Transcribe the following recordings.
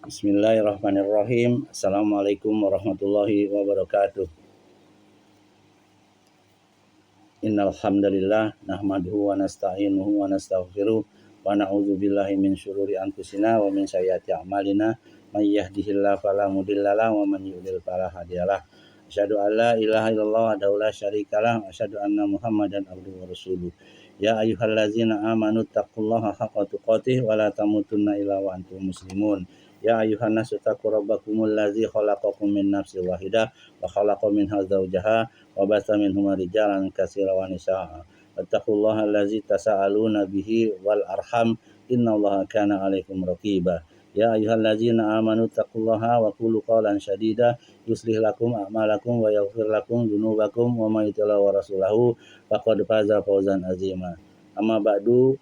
Bismillahirrahmanirrahim. Assalamualaikum warahmatullahi wabarakatuh. Innal hamdalillah nahmaduhu wa nasta'inuhu wa nastaghfiruh wa na'udzu billahi min syururi anfusina wa min sayyiati a'malina. May yahdihillahu fala mudhillalah wa man yudhlil fala hadiyalah. Asyhadu an la ilaha illallah wahdahu la syarikalah wa asyhadu anna Muhammadan abduhu wa rasuluh. Ya ayyuhallazina amanu taqullaha haqqa tuqatih wa la tamutunna illa wa antum muslimun. Ya ayyuhan nasu taqu rabbakumul ladzi khalaqakum min nafsin wahidah wa khalaqa minha zawjaha wa batha minhuma rijalan katsiran wa nisaa'a. Wattaqullaha allazi tasaaluna bihi wal arham innallaha kana 'alaikum raqiba. Ya ayyuhallazina amanu taqullaha wa qulu qawlan sadida yuslih lakum a'malakum wa yaghfir lakum dzunubakum wa may yuti'illah wa rasulahu faqad faza fawzan azima. Amma ba'du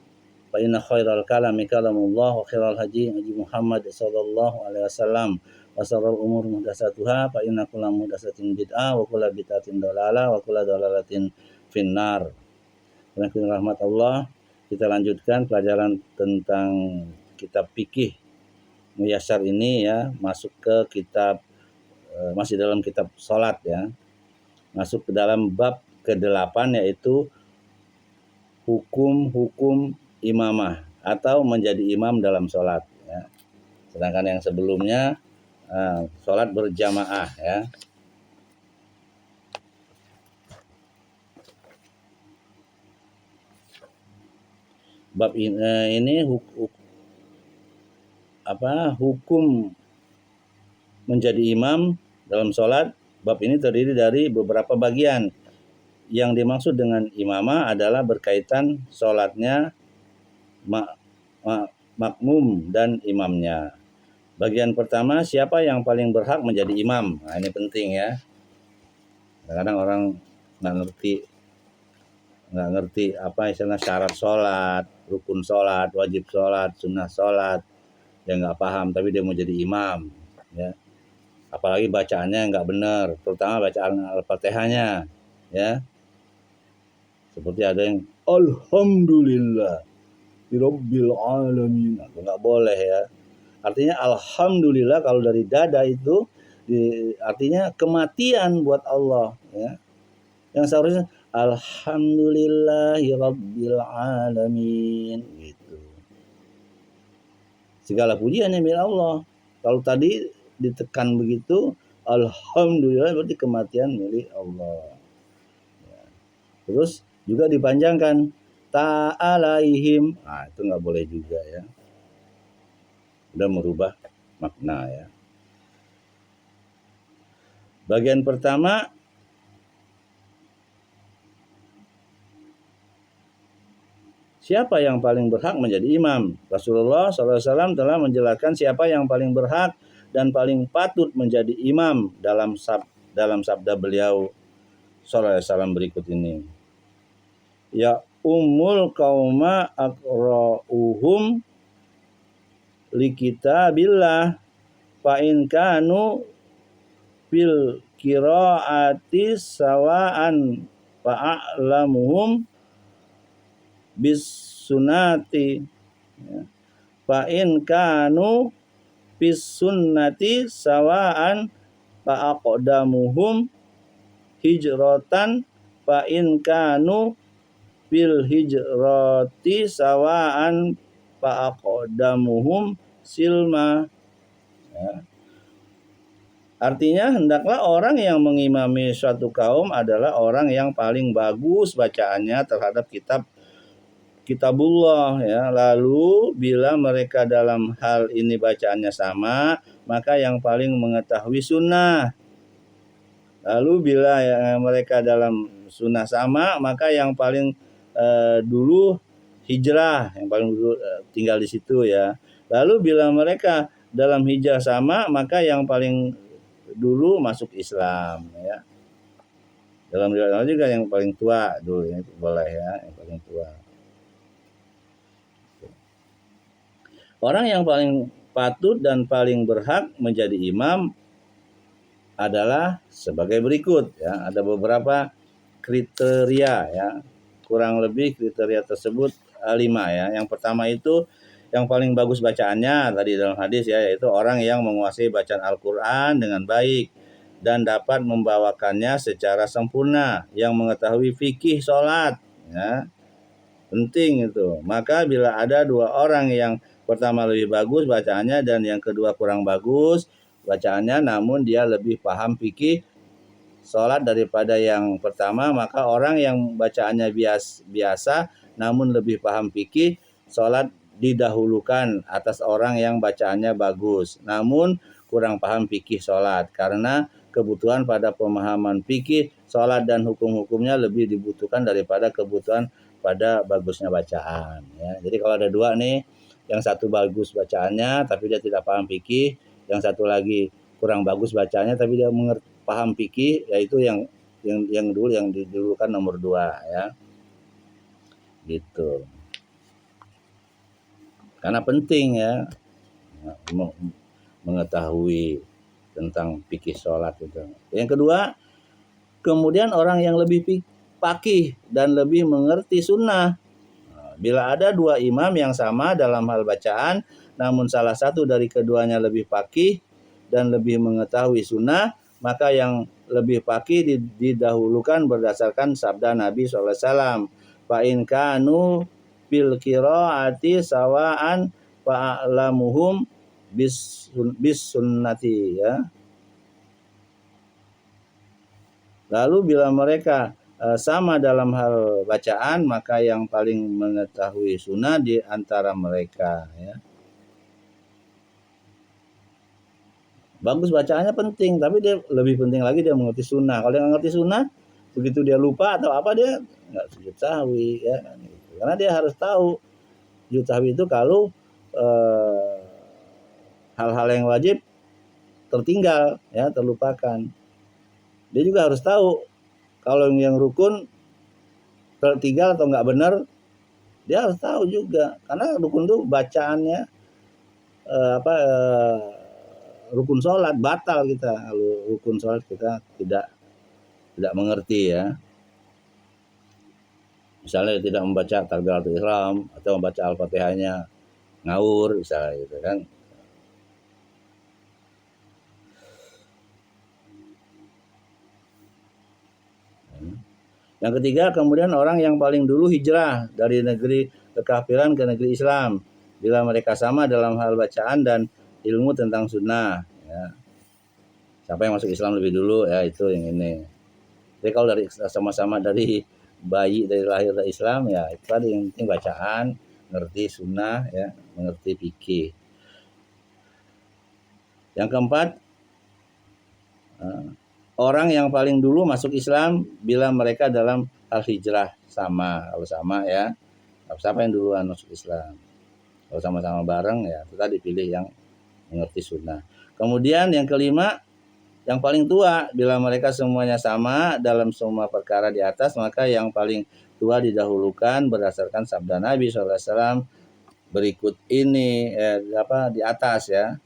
fa inna khairal kalami kalamullah wa khairal haji Muhammad sallallahu alaihi wasallam wa syarrul umur muhdatsatuha fa inna kulla muhdatsatin bid'ah wa kulla bid'atin dhalalah wa kulla dhalalatin finnar. Dengan rahmat Allah, kita lanjutkan pelajaran tentang kitab fikih Muyassar ini ya, masuk ke kitab masih dalam kitab salat ya. Masuk ke dalam bab ke-8 yaitu hukum-hukum imamah atau menjadi imam dalam sholat ya. Sedangkan yang sebelumnya sholat berjamaah ya. Bab ini hukum menjadi imam dalam sholat. Bab ini terdiri dari beberapa bagian. Yang dimaksud dengan imamah adalah berkaitan sholatnya makmum dan imamnya. Bagian pertama, siapa yang paling berhak menjadi imam? Nah, ini penting ya. Kadang-kadang orang nggak ngerti apa istilah syarat sholat, rukun sholat, wajib sholat, sunnah sholat. Dia nggak paham, tapi dia mau jadi imam. Ya. Apalagi bacaannya nggak benar, terutama bacaan Al-Fatihahnya. Ya. Seperti ada yang Alhamdulillah Rabbil alamin. Nah, nggak boleh ya. Artinya Alhamdulillah kalau dari dada itu artinya kematian buat Allah ya. Yang seharusnya Alhamdulillahi Rabbil alamin gitu. Segala pujian yang milik Allah. Kalau tadi ditekan begitu Alhamdulillah berarti kematian milik Allah ya. Terus juga dipanjangkan ta'alaihim. Nah, itu nggak boleh juga ya. Udah merubah makna ya. Bagian pertama, siapa yang paling berhak menjadi imam? Rasulullah SAW telah menjelaskan siapa yang paling berhak dan paling patut menjadi imam dalam sabda beliau SAW berikut ini. Ya ummul qauma aqra'uhum li kitabillah fa in kanu fil qiraati sawaan fa a'lamuhum bis sunnati fa in kanu bis sunnati sawaan fa aqdamuhum hijratan fa in kanu bil hijrati sawaan fa aqdamuhum silma ya. Artinya hendaklah orang yang mengimami suatu kaum adalah orang yang paling bagus bacaannya terhadap kitabullah ya. Lalu bila mereka dalam hal ini bacaannya sama, maka yang paling mengetahui sunnah. Lalu bila mereka dalam sunnah sama, maka yang paling dulu hijrah, yang paling dulu tinggal di situ ya. Lalu bila mereka dalam hijrah sama, maka yang paling dulu masuk Islam ya. Dalam riwayat juga yang paling tua dulu ya, boleh ya, yang paling tua. Orang yang paling patut dan paling berhak menjadi imam adalah sebagai berikut ya. Ada beberapa kriteria ya. Kurang lebih kriteria tersebut 5 ya. Yang pertama itu yang paling bagus bacaannya tadi dalam hadis ya, yaitu orang yang menguasai bacaan Al-Quran dengan baik dan dapat membawakannya secara sempurna, yang mengetahui fikih sholat, ya, penting itu. Maka bila ada dua orang yang pertama lebih bagus bacaannya dan yang kedua kurang bagus bacaannya, namun dia lebih paham fikih sholat daripada yang pertama, maka orang yang bacaannya biasa namun lebih paham fikih sholat didahulukan atas orang yang bacaannya bagus namun kurang paham fikih sholat, karena kebutuhan pada pemahaman fikih sholat dan hukum-hukumnya lebih dibutuhkan daripada kebutuhan pada bagusnya bacaan, ya. Jadi kalau ada dua nih, yang satu bagus bacaannya tapi dia tidak paham fikih, yang satu lagi kurang bagus bacaannya tapi dia paham fikih, yaitu yang dulu yang didulukan nomor 2, ya. Gitu. Karena penting ya mengetahui tentang fikih sholat itu. Yang kedua, kemudian orang yang lebih faqih dan lebih mengerti sunnah. Bila ada dua imam yang sama dalam hal bacaan, namun salah satu dari keduanya lebih faqih dan lebih mengetahui sunnah, maka yang lebih faqih didahulukan berdasarkan sabda Nabi SAW. Fa in kanu fil qiraati sawaan fa'lamuhum bis sunnati, ya. Lalu bila mereka sama dalam hal bacaan, maka yang paling mengetahui sunnah di antara mereka, ya. Bagus bacaannya penting, tapi dia lebih penting lagi dia mengerti sunnah. Kalau dia nggak ngerti sunnah, begitu dia lupa atau apa, dia nggak sujud sahwi, ya. Karena dia harus tahu sujud sahwi itu kalau hal-hal yang wajib tertinggal, ya, terlupakan. Dia juga harus tahu kalau yang rukun tertinggal atau nggak benar, dia harus tahu juga, karena rukun itu bacaannya rukun sholat batal kita kalau rukun sholat kita tidak mengerti, ya. Misalnya tidak membaca takbiratul ihram atau membaca al-fatihahnya ngawur, misalnya gitu kan. Yang ketiga, kemudian orang yang paling dulu hijrah dari negeri kekafiran ke negeri Islam, bila mereka sama dalam hal bacaan dan ilmu tentang sunnah, ya. Siapa yang masuk Islam lebih dulu, ya, itu yang ini. Jadi kalau dari sama-sama dari bayi dari lahir dari Islam, ya itu tadi yang penting bacaan, ngerti sunnah, ya, mengerti fikih. Yang keempat, orang yang paling dulu masuk Islam bila mereka dalam hal hijrah sama. Kalau sama, ya, siapa yang duluan masuk Islam. Kalau sama-sama bareng, ya kita dipilih yang mengerti sunnah. Kemudian yang kelima, yang paling tua bila mereka semuanya sama dalam semua perkara di atas, maka yang paling tua didahulukan berdasarkan sabda Nabi SAW berikut ini, di atas, ya.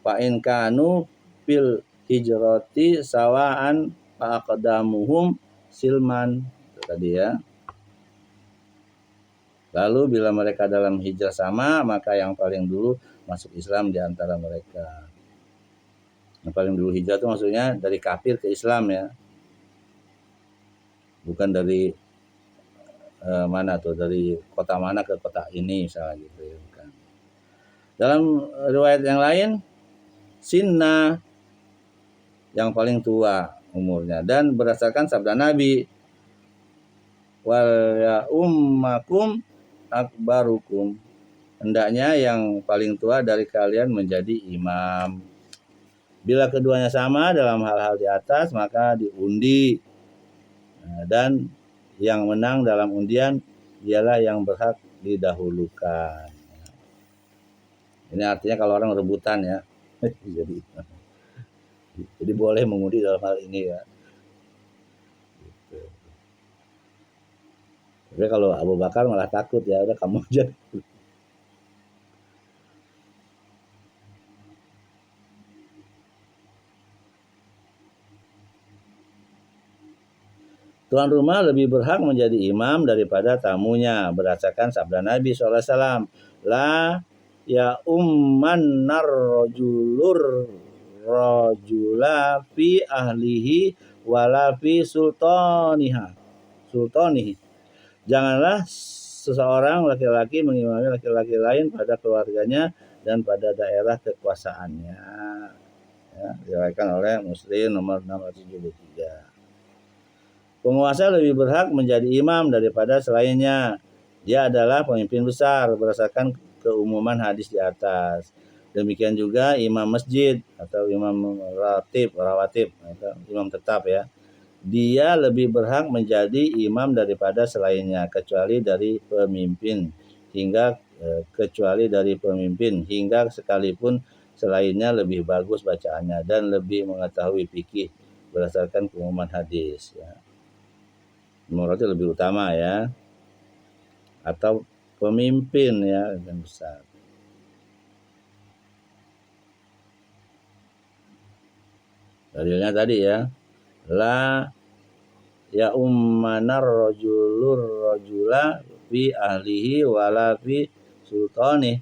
Fa in kanu fil hijrati sawaan faqdamuhum silman, itu tadi, ya. Lalu bila mereka dalam hijrah sama, maka yang paling dulu masuk Islam di antara mereka. Yang paling dulu hijrah itu maksudnya dari kafir ke Islam, ya. Bukan dari mana tuh, dari kota mana ke kota ini misalnya gitu, ya. Bukan. Dalam riwayat yang lain, sinna, yang paling tua umurnya, dan berdasarkan sabda Nabi, wal ya ummakum akbarukum, hendaknya yang paling tua dari kalian menjadi imam. Bila keduanya sama dalam hal-hal di atas, maka diundi, dan yang menang dalam undian ialah yang berhak didahulukan. Ini artinya kalau orang rebutan, ya. Jadi boleh mengundi dalam hal ini, ya. Gitu. Tapi kalau Abu Bakar malah takut, ya udah kamu aja. Tuan rumah lebih berhak menjadi imam daripada tamunya berdasarkan sabda Nabi SAW. la ya umman rajula fi ahlihi wala fi sultanihi. Janganlah seseorang laki-laki mengimami laki-laki lain pada keluarganya dan pada daerah kekuasaannya. Ya, diriwayatkan oleh Muslim nomor 673. Penguasa lebih berhak menjadi imam daripada selainnya. Dia adalah pemimpin besar berdasarkan keumuman hadis di atas. Demikian juga imam masjid atau imam rawatib atau imam tetap ya. Dia lebih berhak menjadi imam daripada selainnya kecuali dari pemimpin hingga sekalipun selainnya lebih bagus bacaannya dan lebih mengetahui fikih berdasarkan keumuman hadis ya. Berarti lebih utama ya, atau pemimpin ya yang besar. Dalilnya tadi ya, la ya ummanar rajula fi ahlihi wala fi sultani.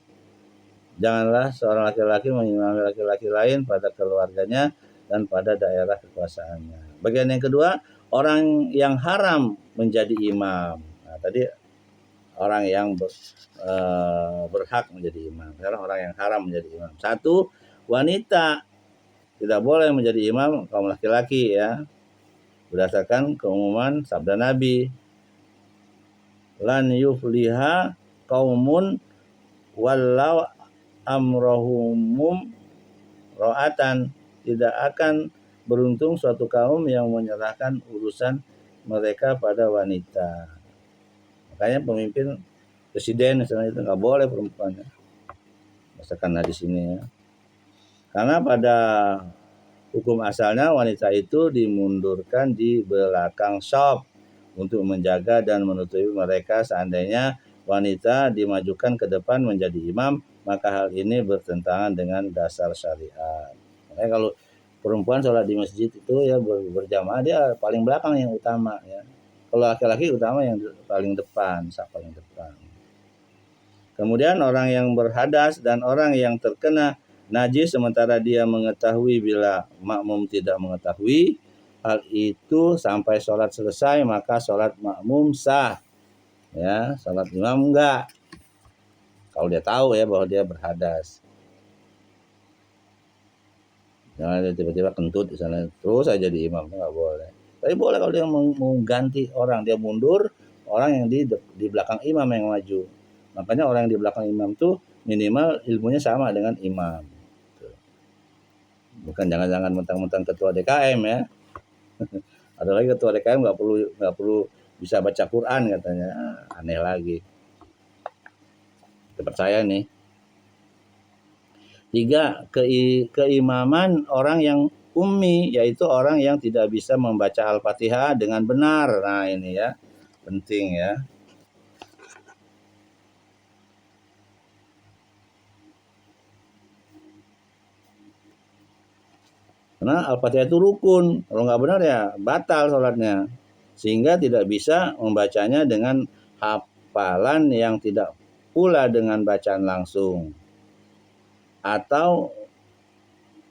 Janganlah seorang laki-laki mengimami laki-laki lain pada keluarganya dan pada daerah kekuasaannya. Bagian yang kedua, orang yang haram menjadi imam. Nah, tadi orang yang berhak menjadi imam. Sekarang orang yang haram menjadi imam. Satu, wanita tidak boleh menjadi imam kaum laki-laki ya. Berdasarkan keumuman sabda Nabi, lan yufliha qaumun wallau amrohumum ro'atan. Tidak akan beruntung suatu kaum yang menyerahkan urusan mereka pada wanita. Makanya pemimpin presiden misalnya itu nggak boleh perempuan ya. Misalkan hadis ini ya. Karena pada hukum asalnya wanita itu dimundurkan di belakang shop untuk menjaga dan menutupi mereka. Seandainya wanita dimajukan ke depan menjadi imam, maka hal ini bertentangan dengan dasar syariat. Makanya kalau perempuan sholat di masjid itu ya berjamaah, dia paling belakang yang utama ya. Kalau laki-laki utama yang paling depan, paling depan. Kemudian orang yang berhadas dan orang yang terkena najis sementara dia mengetahui bila makmum tidak mengetahui hal itu sampai sholat selesai, maka sholat makmum sah. Ya, sholat imam enggak. Kalau dia tahu ya bahwa dia berhadas. Jangan dia tiba-tiba kentut di sana terus aja di imam, enggak boleh. Tapi boleh kalau dia mau ganti orang, dia mundur, orang yang di belakang imam yang maju. Makanya orang yang di belakang imam tuh minimal ilmunya sama dengan imam. Bukan jangan-jangan mentang-mentang ketua DKM ya. Ada lagi ketua DKM nggak perlu bisa baca Quran katanya. Aneh lagi. Kita percaya nih. 3. Keimaman orang yang ummi, yaitu orang yang tidak bisa membaca Al-Fatihah dengan benar. Nah ini ya, penting ya. Karena Al-Fatihah itu rukun, kalau nggak benar ya batal sholatnya. Sehingga tidak bisa membacanya dengan hafalan yang tidak pula dengan bacaan langsung. Atau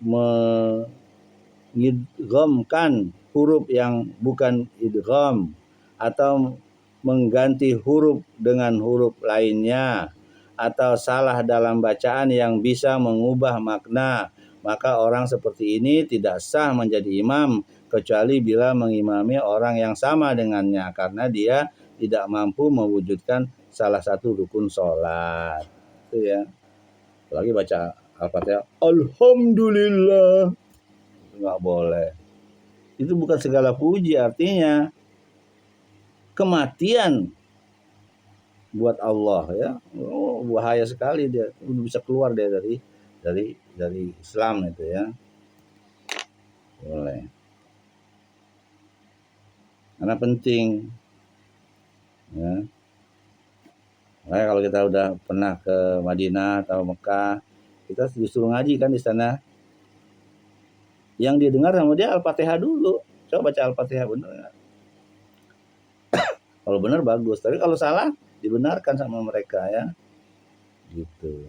mengidghamkan huruf yang bukan idgham, atau mengganti huruf dengan huruf lainnya, atau salah dalam bacaan yang bisa mengubah makna, maka orang seperti ini tidak sah menjadi imam kecuali bila mengimami orang yang sama dengannya karena dia tidak mampu mewujudkan salah satu rukun sholat. Itu ya. Apalagi baca Al-Fatihah, Alhamdulillah, nggak boleh. Itu bukan segala puji, artinya kematian buat Allah ya. Oh, bahaya sekali dia, udah bisa keluar dia dari Islam itu ya. Boleh. Karena penting ya. Makanya kalau kita udah pernah ke Madinah atau Mekah, kita disuruh ngaji kan di sana. Yang didengar sama dia Al-Fatihah dulu. Coba baca Al-Fatihah benar. Kalau benar bagus, tapi kalau salah dibenarkan sama mereka ya. gitu.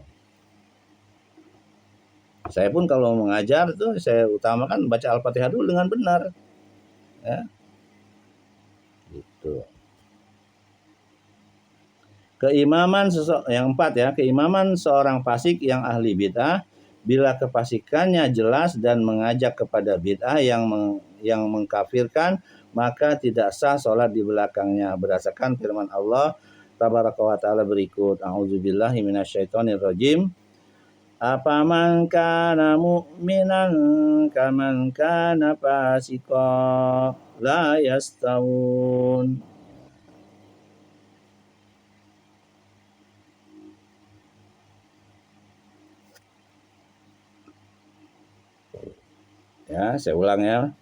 Saya pun kalau mengajar tuh saya utamakan baca Al-Fatihah dulu dengan benar, ya, gitu. Yang 4 ya, keimaman seorang fasik yang ahli bid'ah bila kefasikannya jelas dan mengajak kepada bid'ah yang mengkafirkan, maka tidak sah sholat di belakangnya berdasarkan firman Allah tabaraka wa taala berikut. A'udzubillahi minasyaitonirrajim. Apaman kana mu'minan kaman kana fasiqa la yastawun. Ya, saya ulang ya.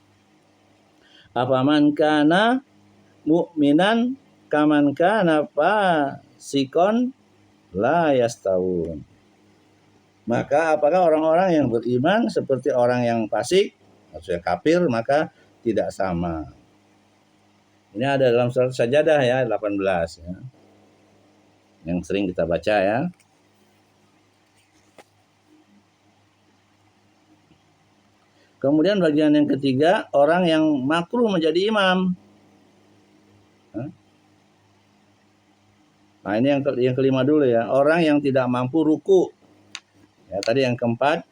Apaman kana mu'minan kaman kana fasikon la yastawun. Maka apakah orang-orang yang beriman seperti orang yang fasik, maksudnya kafir, maka tidak sama. Ini ada dalam surat Sajadah ya, 18 ya. Yang sering kita baca ya. Kemudian bagian yang ketiga, orang yang makruh menjadi imam. Nah, ini yang kelima dulu ya. Orang yang tidak mampu ruku. Ya, tadi yang keempat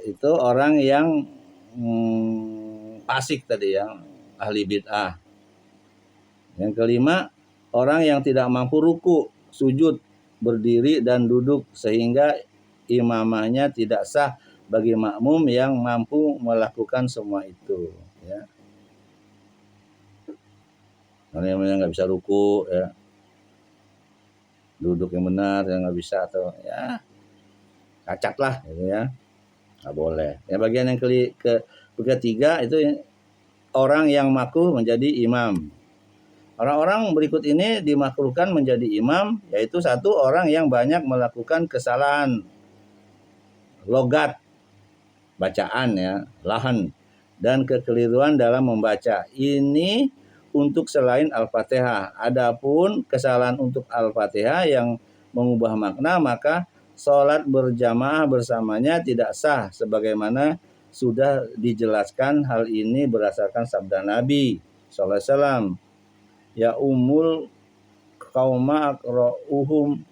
itu orang yang fasik tadi ya, ahli bid'ah. Yang kelima, orang yang tidak mampu ruku, sujud, berdiri dan duduk sehingga imamahnya tidak sah bagi makmum yang mampu melakukan semua itu ya. Orang yang nggak bisa ruku ya, duduk yang benar yang nggak bisa atau ya cacat lah gitu ya, nggak boleh. Ya, bagian yang ketiga itu orang yang makruh menjadi imam. Orang-orang berikut ini dimakruhkan menjadi imam, yaitu satu, orang yang banyak melakukan kesalahan logat bacaan ya, lahan dan kekeliruan dalam membaca. Ini untuk selain Al-Fatihah. Adapun kesalahan untuk Al-Fatihah yang mengubah makna, maka sholat berjamaah bersamanya tidak sah sebagaimana sudah dijelaskan hal ini berdasarkan sabda Nabi sallallahu alaihi wasallam. Ya umul qauma aqra'uhum,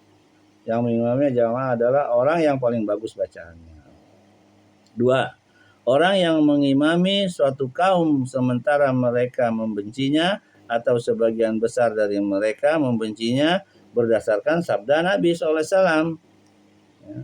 yang mengimami jamaah adalah orang yang paling bagus bacaannya. 2. Orang yang mengimami suatu kaum sementara mereka membencinya atau sebagian besar dari mereka membencinya berdasarkan sabda Nabi SAW. Ya.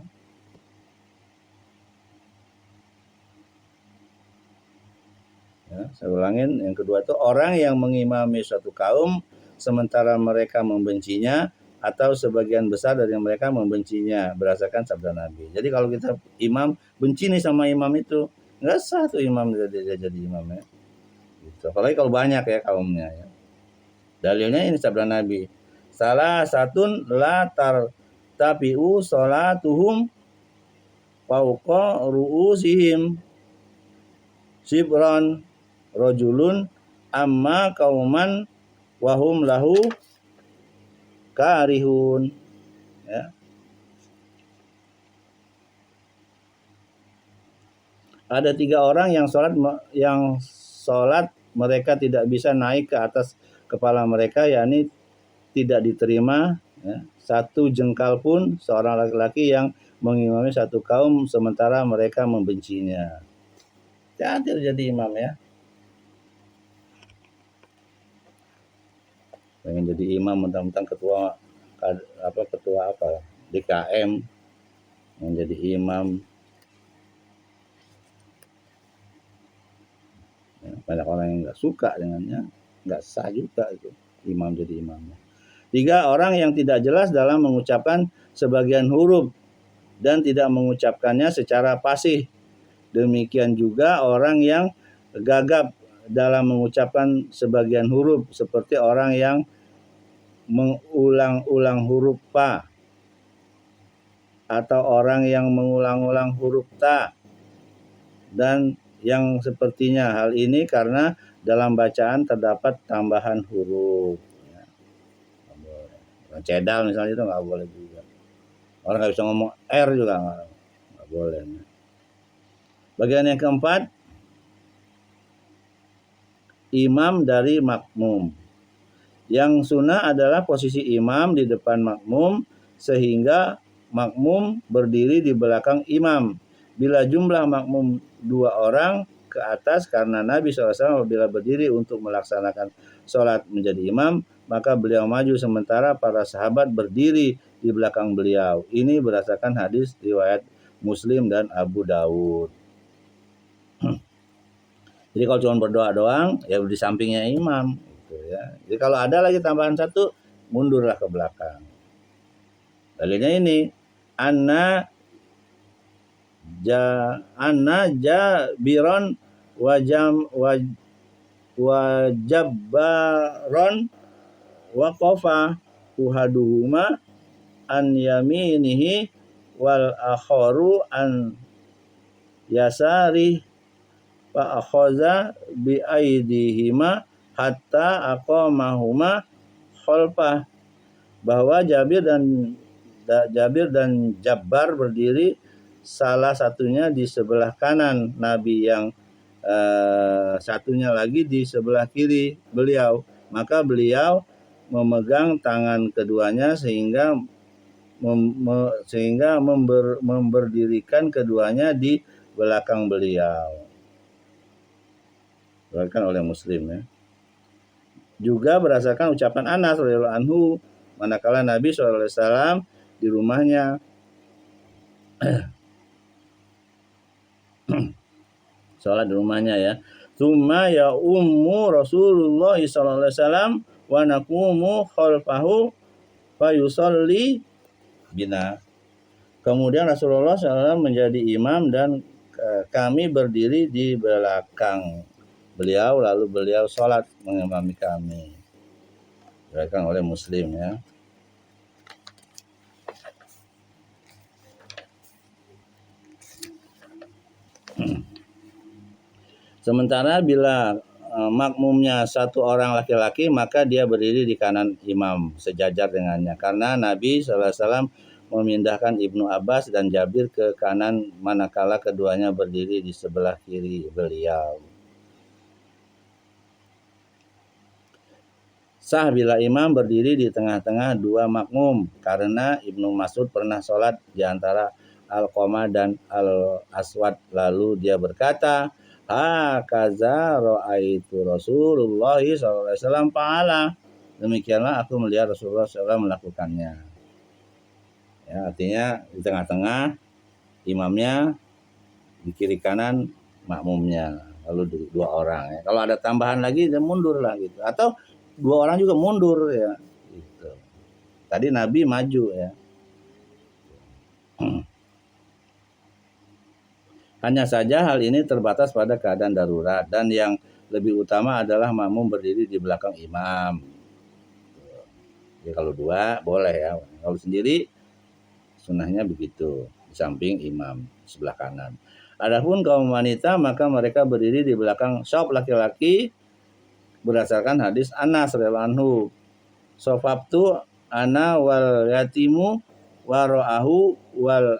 Ya, saya ulangin, yang kedua itu orang yang mengimami suatu kaum sementara mereka membencinya atau sebagian besar dari mereka membencinya berdasarkan sabda Nabi. Jadi kalau kita imam benci nih sama imam itu, nggak sah tuh imam dia jadi imam ya. Gitu. Apalagi kalau banyak ya kaumnya ya. Dalilnya ini sabda Nabi. Salah satun la tartapi'u sholatuhum fauqa ru'usihim sibron rojulun amma kauman wahum lahu karihun ya. Ada 3 orang yang sholat mereka tidak bisa naik ke atas kepala mereka, yakni tidak diterima ya, 1 jengkal pun seorang laki-laki yang mengimami satu kaum sementara mereka membencinya. Jadi jadi imam ya. Pengen jadi imam mentang-mentang ketua DKM yang jadi imam. Ya, banyak orang yang nggak suka dengannya, nggak sah juga itu imam jadi imamnya. 3. Orang yang tidak jelas dalam mengucapkan sebagian huruf dan tidak mengucapkannya secara fasih. Demikian juga orang yang gagap dalam mengucapkan sebagian huruf seperti orang yang mengulang-ulang huruf pa atau orang yang mengulang-ulang huruf ta dan yang sepertinya. Hal ini karena dalam bacaan terdapat tambahan huruf ya. Cedal misalnya itu nggak boleh juga. Orang nggak bisa ngomong R juga nggak boleh. Bagian yang keempat, imam dari makmum. Yang sunnah adalah posisi imam di depan makmum sehingga makmum berdiri di belakang imam. Bila jumlah makmum 2 orang ke atas, karena Nabi SAW bila berdiri untuk melaksanakan sholat menjadi imam, maka beliau maju sementara para sahabat berdiri di belakang beliau. Ini berdasarkan hadis riwayat Muslim dan Abu Dawud. Jadi kalau cuma berdoa doang, ya di sampingnya imam. Gitu ya. Jadi kalau ada lagi tambahan satu, mundurlah ke belakang. Dalilnya ini, anna jabiron wajabbaron waqafa uhaduhuma an yaminihi wal akharu an yasari fa akhadha bi aidihima hatta aqamahuma khalfah. Bahwa Jabir dan Jabbar berdiri salah satunya di sebelah kanan Nabi, yang satunya lagi di sebelah kiri beliau. Maka beliau memegang tangan keduanya sehingga memberdirikan keduanya di belakang beliau. Diriwayatkan oleh Muslim ya. Juga berdasarkan ucapan Anas radhiyallahu anhu, manakala Nabi SAW di rumahnya sholat di rumahnya ya. Tsumma ya ummu Rasulullah SAW wa naqumu khalfahu fa yusalli bina. Kemudian Rasulullah SAW menjadi imam dan kami berdiri di belakang beliau, lalu beliau sholat mengimami kami. Diriwayatkan oleh Muslim ya. Sementara bila makmumnya 1 orang laki-laki, maka dia berdiri di kanan imam sejajar dengannya. Karena Nabi SAW memindahkan Ibnu Abbas dan Jabir ke kanan manakala keduanya berdiri di sebelah kiri beliau. Sah bila imam berdiri di tengah-tengah 2 makmum, karena Ibnu Mas'ud pernah sholat di antara Al-Qamah dan Al-Aswad, lalu dia berkata, hakaza ra'aitu Rasulullah SAW fa'ala. Demikianlah aku melihat Rasulullah SAW melakukannya. Ya, artinya di tengah-tengah imamnya, di kiri kanan makmumnya, lalu 2 orang ya. Kalau ada tambahan lagi dia mundur lah gitu. Atau 2 orang juga mundur ya. Gitu. Tadi Nabi maju ya. Hanya saja hal ini terbatas pada keadaan darurat, dan yang lebih utama adalah makmum berdiri di belakang imam. Jadi kalau 2 boleh ya. Kalau sendiri sunnahnya begitu, di samping imam sebelah kanan. Adapun kaum wanita, maka mereka berdiri di belakang shaf laki-laki berdasarkan hadis Anas radhiyallahu anhu. Sofabtu ana wal yatimu waro'ahu wal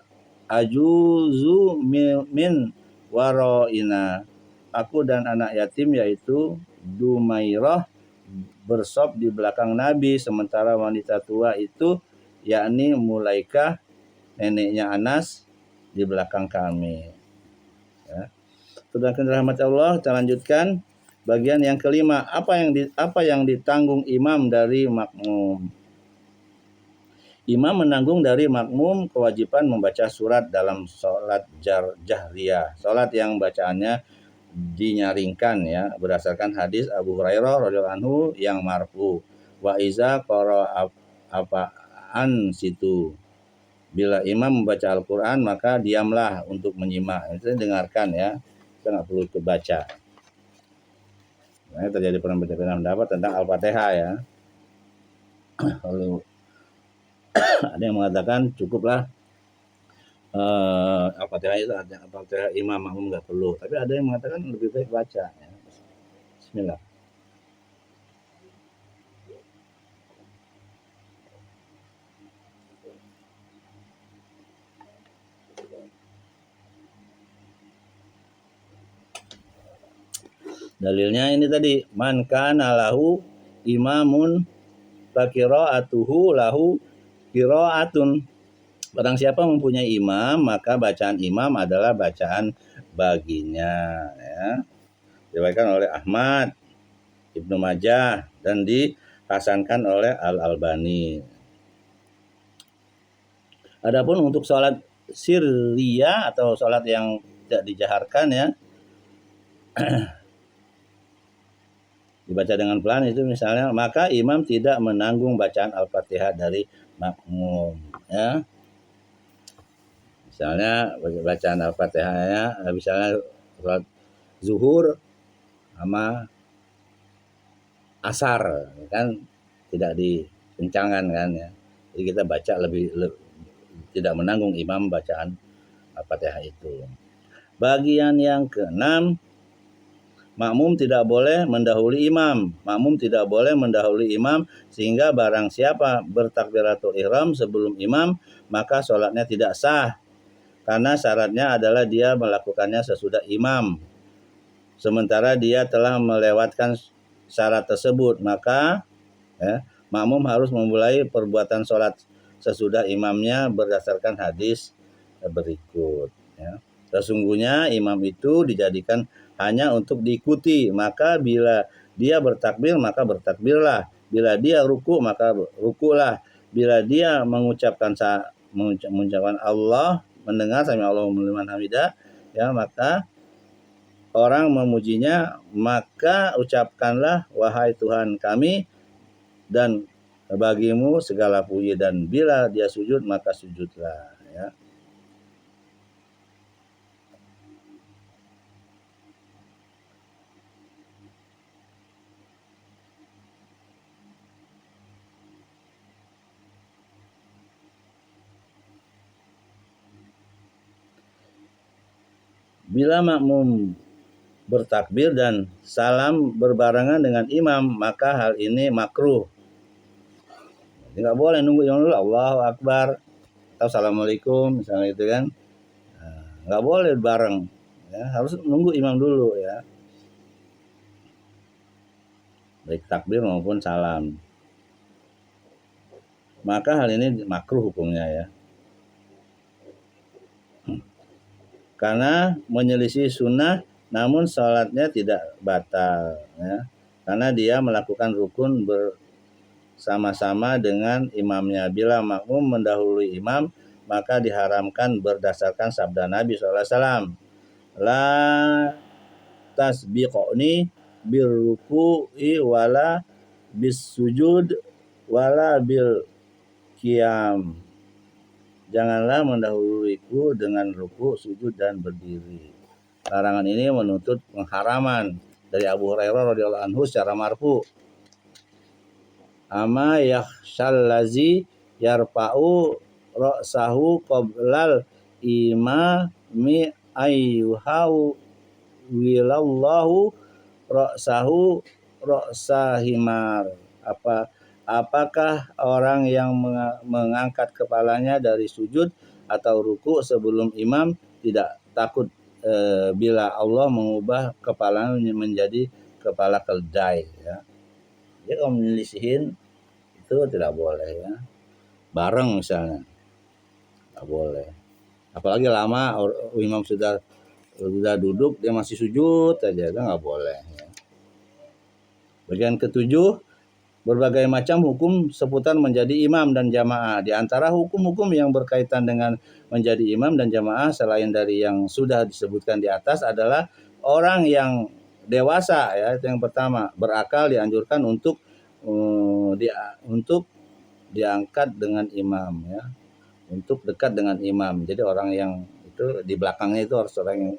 ajuzu min waro'ina. Aku dan anak yatim yaitu Dumairah bersop di belakang Nabi, sementara wanita tua itu yakni Mulaikah neneknya Anas di belakang kami. Ya. Saudara dirahmati Allah, kita lanjutkan. Bagian yang kelima, apa yang ditanggung imam dari makmum. Imam menanggung dari makmum kewajiban membaca surat dalam sholat jahriyah, sholat yang bacaannya dinyaringkan ya, berdasarkan hadis Abu Hurairah radhiyallahu anhu yang marfu. Wa iza qara'a apaan situ. Bila imam membaca Al-Quran, maka diamlah untuk menyimak. Itu dengarkan ya, kita nggak perlu baca. Nah, terjadi perbedaan pendapat tentang Al-Fatihah ya. Lalu ada yang mengatakan cukuplah Al-Fatihah itu, Al-Fatihah imam makmum nggak perlu. Tapi ada yang mengatakan lebih baik baca. Ya. Bismillah. Dalilnya ini tadi, man kana lahu imamun faqira'atuhu lahu qira'atun. Barang siapa mempunyai imam, maka bacaan imam adalah bacaan baginya, ya. Diriwayatkan oleh Ahmad, Ibnu Majah, dan dihasankan oleh Al-Albani. Adapun untuk sholat sirriyah atau sholat yang tidak dijaharkan, ya, dibaca dengan pelan itu misalnya, maka imam tidak menanggung bacaan Al-Fatihah dari makmum, ya. Misalnya bacaan Al-Fatihahnya, misalnya sholat zuhur sama asar kan tidak dikencangkan kan, ya. Jadi kita baca tidak menanggung imam bacaan Al-Fatihah itu. Bagian yang keenam, makmum tidak boleh mendahului imam. Makmum tidak boleh mendahului imam, sehingga barang siapa bertakbiratul ihram sebelum imam, maka sholatnya tidak sah. Karena syaratnya adalah dia melakukannya sesudah imam. Sementara dia telah melewatkan syarat tersebut, maka makmum harus memulai perbuatan sholat sesudah imamnya berdasarkan hadis berikut, ya. Sesungguhnya imam itu dijadikan hanya untuk diikuti, maka bila dia bertakbir maka bertakbirlah, bila dia ruku maka rukulah, bila dia mengucapkan Allah, mendengar sami Allahu liman hamidah, ya, maka orang memujinya, maka ucapkanlah wahai Tuhan kami, dan bagimu segala puji, dan bila dia sujud maka sujudlah, ya. Bila makmum bertakbir dan salam berbarengan dengan imam, maka hal ini makruh. Nggak boleh nunggu imam dulu, Allahu Akbar atau Assalamualaikum misalnya gitu kan. Nggak boleh bareng, ya, harus nunggu imam dulu, ya, baik takbir maupun salam. Maka hal ini makruh hukumnya, ya, karena menyelisih sunnah, namun sholatnya tidak batal, ya, karena dia melakukan rukun bersama-sama dengan imamnya. Bila makmum mendahului imam, maka diharamkan berdasarkan sabda Nabi SAW, la tasbiqoni birruku'i wala bisujud wala bil qiyam. Janganlah mendahuluiku dengan ruku, sujud, dan berdiri. Larangan ini menuntut pengharaman dari Abu Hurairah radhiyallahu anhu secara marfu. Ama yakhshallazi yarfa'u ra'sahu qablal imami ayyuhau wilallahu ra'sahu ra'sahimar. Apakah orang yang mengangkat kepalanya dari sujud atau ruku sebelum imam tidak takut bila Allah mengubah kepalanya menjadi kepala keledai, ya. Jadi kalau menyelisihin itu tidak boleh, ya. Bareng misalnya tidak boleh. Apalagi lama imam sudah duduk dia masih sujud aja, itu nggak boleh, ya. Bagian ketujuh, berbagai macam hukum seputar menjadi imam dan jamaah. Di antara hukum-hukum yang berkaitan dengan menjadi imam dan jamaah selain dari yang sudah disebutkan di atas adalah orang yang dewasa, ya, itu yang pertama, berakal dianjurkan untuk diangkat dengan imam, ya, untuk dekat dengan imam. Jadi orang yang itu di belakangnya itu harus orang yang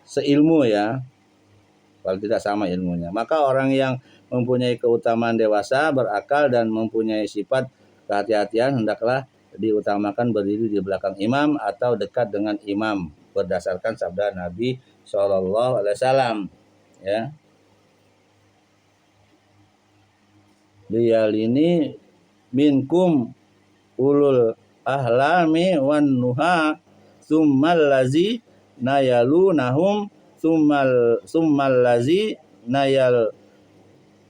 seilmu, ya, kalau tidak sama ilmunya. Maka orang yang mempunyai keutamaan dewasa, berakal, dan mempunyai sifat kehati-hatian hendaklah diutamakan berdiri di belakang imam atau dekat dengan imam berdasarkan sabda Nabi SAW, ya. Liyalini minkum ulul ahlami wan nuha tsummal lazi nayalunahum summal lazi nayal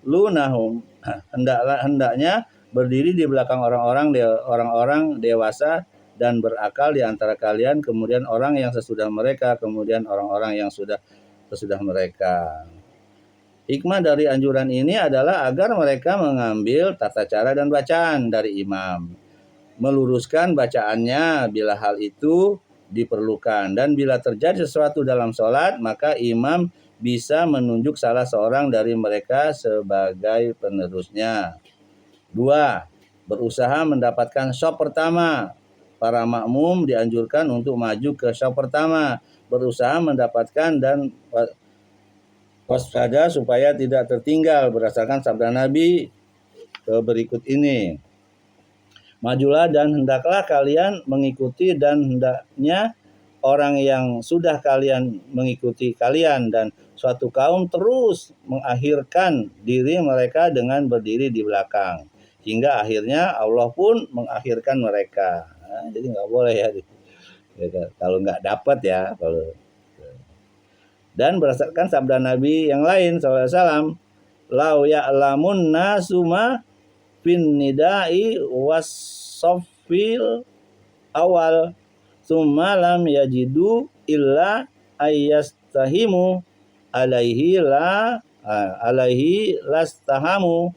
lunahum, hendaknya berdiri di belakang orang-orang dewasa dan berakal di antara kalian, kemudian orang yang sesudah mereka, kemudian orang-orang yang sesudah mereka. Hikmah dari anjuran ini adalah agar mereka mengambil tata cara dan bacaan dari imam, meluruskan bacaannya bila hal itu diperlukan, dan bila terjadi sesuatu dalam sholat maka imam bisa menunjuk salah seorang dari mereka sebagai penerusnya. 2. Berusaha mendapatkan shaf pertama. Para makmum dianjurkan untuk maju ke shaf pertama, berusaha mendapatkan dan waspada supaya tidak tertinggal berdasarkan sabda Nabi berikut ini. Majulah dan hendaklah kalian mengikuti, dan hendaknya orang yang sudah kalian mengikuti kalian, dan suatu kaum terus mengakhirkan diri mereka dengan berdiri di belakang, hingga akhirnya Allah pun mengakhirkan mereka. Nah, jadi nggak boleh ya, kalau nggak dapat ya. Dan berdasarkan sabda Nabi yang lain SAW, lau ya'lamun nasu ma fin nidai wasofil awal summa lam yajidu illa ayyastahimu alaihi lastahamu.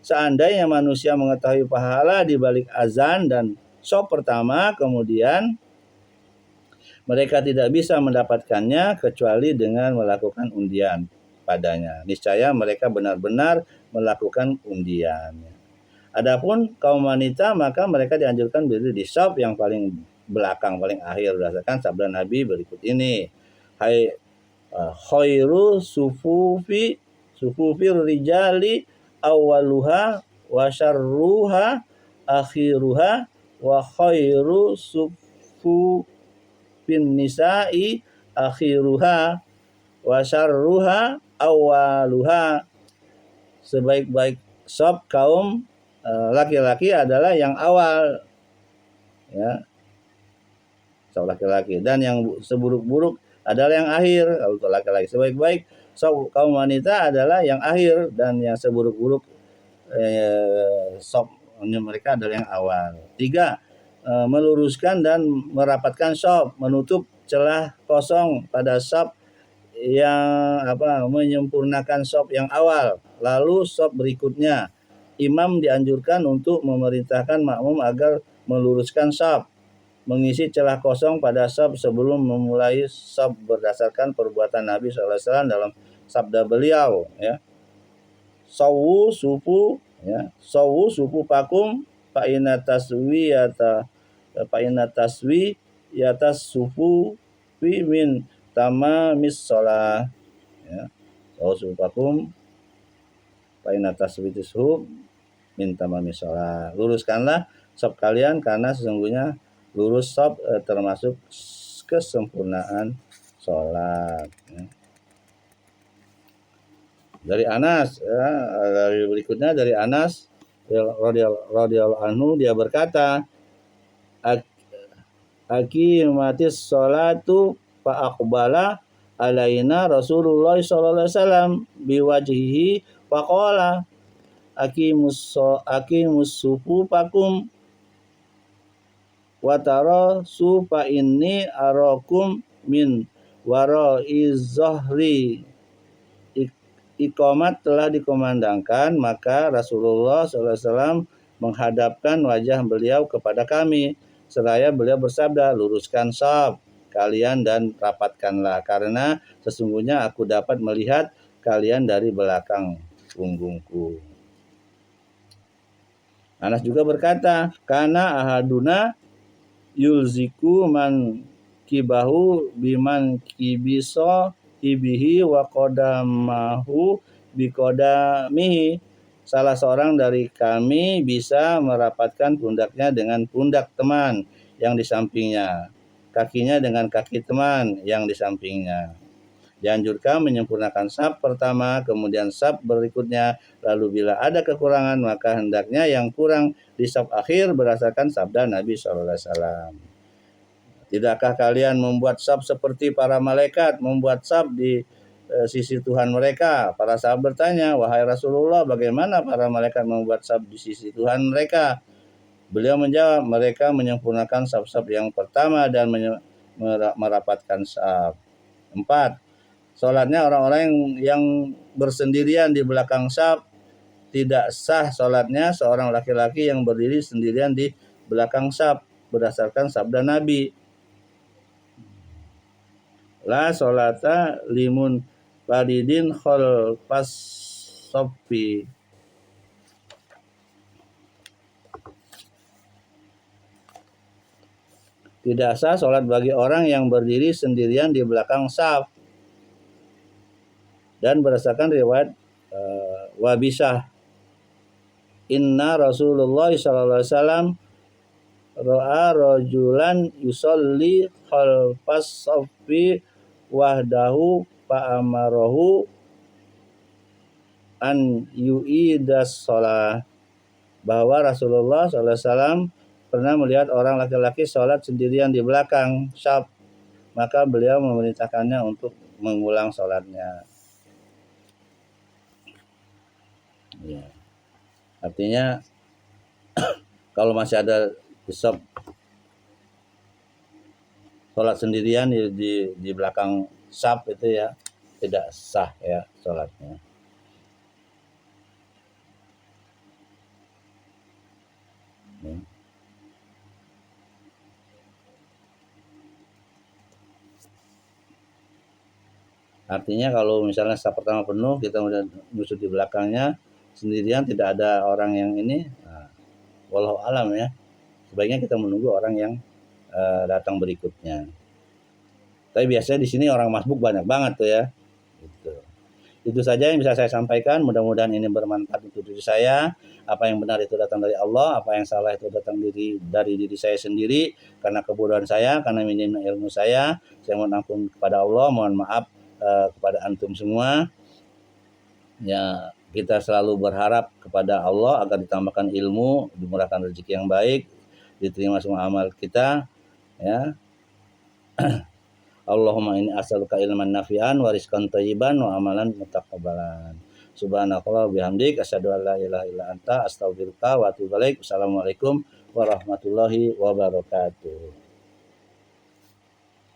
Seandainya manusia mengetahui pahala di balik azan dan shaf pertama, kemudian mereka tidak bisa mendapatkannya kecuali dengan melakukan undian padanya, niscaya mereka benar-benar melakukan undian. Adapun kaum wanita, maka mereka dianjurkan berdiri di shaf yang paling belakang, paling akhir, berdasarkan sabda Nabi berikut ini. Khairu sufufi rijali awaluha wa syarruha akhiruha wa khairu sufufin nisa'i akhiruha wa syarruha awaluha. Sebaik-baik shaf kaum laki-laki adalah yang awal, ya, shaf laki-laki, dan yang seburuk-buruk adalah yang akhir. Kalau untuk laki-laki, sebaik-baik shaf kaum wanita adalah yang akhir, dan yang seburuk-buruk shaf mereka adalah yang awal. 3. Meluruskan dan merapatkan shaf, menutup celah kosong pada shaf yang menyempurnakan shaf yang awal. Lalu shaf berikutnya, imam dianjurkan untuk memerintahkan makmum agar meluruskan shaf, mengisi celah kosong pada shaf sebelum memulai shaf berdasarkan perbuatan Nabi SAW dalam sabda beliau, ya, sawu sufu pakum fa inna taswi yata sufu fi min tamamis shalah, ya, sawu sufu pakum fa inna taswi sufu min tamamis shalah. Luruskanlah shaf kalian karena sesungguhnya lurus shaf termasuk kesempurnaan sholat, ya. Dari Anas, ya, dari berikutnya dari Anas radhiyallahu anhu, dia berkata, aqimatis sholatu fa aqbala alaina Rasulullah sallallahu alaihi wasallam biwajhihi fa qala aqimus sufufakum wa tarasu fa inni arakum min wara'iz zahri. Iqamat telah dikumandangkan, maka Rasulullah SAW menghadapkan wajah beliau kepada kami, seraya beliau bersabda, luruskan shaf kalian dan rapatkanlah, karena sesungguhnya aku dapat melihat kalian dari belakang punggungku. Anas juga berkata, kana ahaduna yulziku man kibahu biman kibiso ibihi wa qadamahu biqadamihi. Salah seorang dari kami bisa merapatkan pundaknya dengan pundak teman yang di sampingnya, kakinya dengan kaki teman yang di sampingnya. Dianjurkan menyempurnakan shaf pertama, kemudian shaf berikutnya, lalu bila ada kekurangan maka hendaknya yang kurang di shaf akhir berdasarkan sabda Nabi SAW. Tidakkah kalian membuat saf seperti para malaikat membuat saf di sisi Tuhan mereka? Para sahabat bertanya, wahai Rasulullah, bagaimana para malaikat membuat saf di sisi Tuhan mereka? Beliau menjawab, mereka menyempurnakan saf-saf yang pertama dan merapatkan saf. 4. Sholatnya orang-orang yang bersendirian di belakang saf tidak sah sholatnya seorang laki-laki yang berdiri sendirian di belakang saf berdasarkan sabda Nabi. La sholata limun faridin khalfas saffi. Tidak sah sholat bagi orang yang berdiri sendirian di belakang saf. Dan berdasarkan riwayat Wabisah, inna Rasulullah sallallahu alaihi wasallam ra'a rajulan yusolli khalfas saffi wahdahu fa'amarahu an yu'idas sholat. Bahwa Rasulullah SAW pernah melihat orang laki-laki sholat sendirian di belakang saf, maka beliau memerintahkannya untuk mengulang sholatnya. Ya. Artinya kalau masih ada saf sholat sendirian di belakang saf itu ya tidak sah ya sholatnya. Ya. Artinya kalau misalnya saf pertama penuh, kita udah nyusut di belakangnya sendirian, tidak ada orang yang ini, wallahu alam ya, sebaiknya kita menunggu orang yang datang berikutnya. Tapi biasanya di sini orang masbuk banyak banget tuh ya. Itu saja yang bisa saya sampaikan. Mudah-mudahan ini bermanfaat untuk diri saya. Apa yang benar itu datang dari Allah, apa yang salah itu datang dari diri saya sendiri, karena kebodohan saya, karena minimnya ilmu saya. Saya mohon ampun kepada Allah, mohon maaf kepada antum semua. Ya, kita selalu berharap kepada Allah agar ditambahkan ilmu, dimurahkan rezeki yang baik, diterima semua amal kita. Ya. Allahumma inni as'aluka ilman nafi'an wa rizqan thayyiban wa amalan mutaqabbalan. Subhanakallah bihamdik asyhadu an la ilaha illa anta astaghfiruka wa atubu ilaik. Assalamualaikum warahmatullahi wabarakatuh.